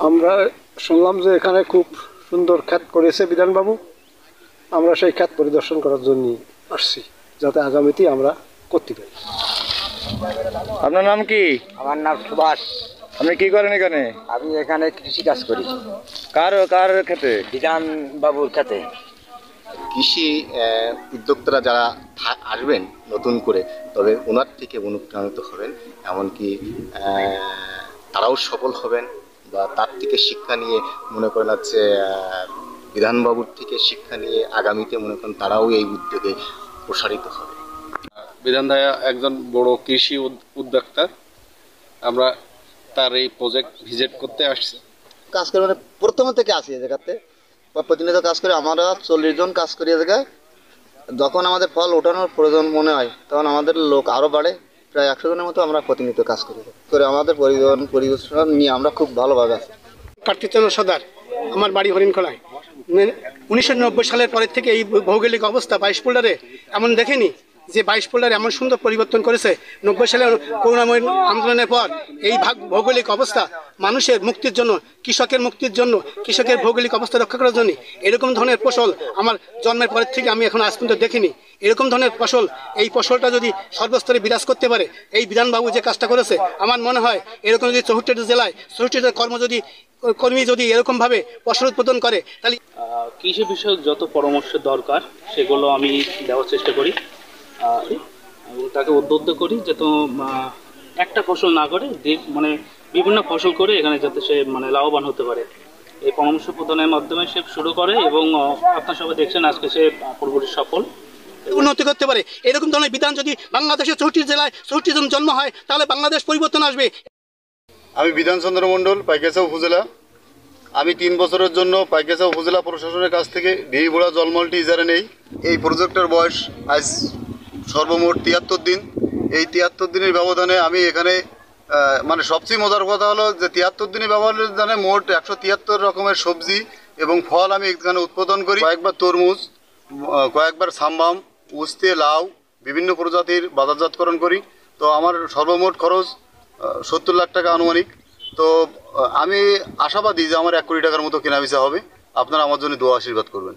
আমরা শুনলাম যে এখানে খুব সুন্দর ক্ষেত করেছে বিধানবাবু। আমরা সেই ক্ষেত পরিদর্শন করার জন্য আসছি, যাতে আগামীতে আমরা করতে পারি। আপনার নাম কি? আমার নাম সুভাষ। আপনি কি করেন এখানে? আমি এখানে কৃষি কাজ করি। কার কার ক্ষেতে? বিধান বাবুর ক্ষেতে। কৃষি উদ্যোক্তারা যারা আসবেন নতুন করে, তবে ওনার থেকে অনুপ্রাণিত হবেন, এমনকি তারাও সফল হবেন বা তার থেকে শিক্ষা নিয়ে মনে করেন হচ্ছে বিধানবাবুর থেকে শিক্ষা নিয়ে আগামীতে মনে করেন তারাও এই উদ্যোগে প্রসারিত হবে। বিধান ভাইয়া একজন বড় কৃষি উদ্যোক্তা। আমরা তার এই প্রজেক্ট ভিজিট করতে আসছি। কাজ করে মানে প্রথম থেকে আসি এই জায়গাতে, প্রতিনিয়ত কাজ করে। আমরা 40 জন কাজ করি এই জায়গায়। যখন আমাদের ফল ওঠানোর প্রয়োজন মনে হয় তখন আমাদের লোক আরও বাড়ে, প্রায় 100 জনের মতো আমরা প্রতিনিয়ত কাজ করি করে আমাদের পরিবেশন নিয়ে আমরা খুব ভালোভাবে আছি। কার্তিকচন্দ্র সর্দার, আমার বাড়ি হরিণখোলায়। 1990 সালের পরের থেকে এই ভৌগোলিক অবস্থা 22 ফোল্ডারে এমন দেখেনি যে 22 ফোল্ডার এমন সুন্দর পরিবর্তন করেছে। 90 সালের করুণাময় আন্দোলনের পর এই ভৌগোলিক অবস্থা মানুষের মুক্তির জন্য, কৃষকের মুক্তির জন্য, কৃষকের ভৌগোলিক অবস্থা রক্ষা করার জন্য এরকম ধরনের ফসল আমার জন্মের পরের থেকে আমি এখন আজ পর্যন্ত দেখিনি। এরকম ধরনের ফসল, এই ফসলটা যদি সর্বস্তরে বিরাজ করতে পারে, এই বিধানবাবু যে কাজটা করেছে, আমার মনে হয় এরকম যদি 64টা জেলায় 64টা কর্মী যদি এরকমভাবে ফসল উৎপাদন করে, তাহলে কৃষি বিষয়ক যত পরামর্শ দরকার সেগুলো আমি দেওয়ার চেষ্টা করি এবং তাকে উদ্বুদ্ধ করি যাতে একটা ফসল না করে মানে বিভিন্ন ফসল করে এখানে যাতে সে মানে লাভবান হতে পারে। এই পরামর্শ প্রদানের মাধ্যমে সে শুরু করে এবং আপনার সবাই দেখছেন আজকে সে পুরোপুরি সফল উন্নতি করতে পারে। এরকম ধরনের বিধান যদি বাংলাদেশের 64 জেলায় 64 জন জন্ম হয়, তাহলে বাংলাদেশ পরিবর্তন আসবে। আমি বিধানচন্দ্র মণ্ডল, পাইকেছা উপজেলা। আমি 3 বছরের জন্য পাইকেছা উপজেলা প্রশাসনের কাছ থেকে ঢিবিবোড়া জলমলটি ইজারা নেই। এই প্রজেক্টের বয়স আজ সর্বমোট 73 দিন। এই 73 দিনের ব্যবধানে আমি এখানে মানে সবচেয়ে মজার কথা হলো যে 73 দিনের ব্যবধানে মোট 173 রকমের সবজি এবং ফল আমি এখানে উৎপাদন করি। কয়েকবার তরমুজ, কয়েকবার সাম্বাম, উস্তে, লাউ, বিভিন্ন প্রজাতির বাজারজাতকরণ করি। তো আমার সর্বমোট খরচ 70 লাখ টাকা আনুমানিক। তো আমি আশাবাদী যে আমার 1 কোটি টাকার মতো কেনাবেচা হবে। আপনারা আমার জন্য দোয়া আশীর্বাদ করবেন।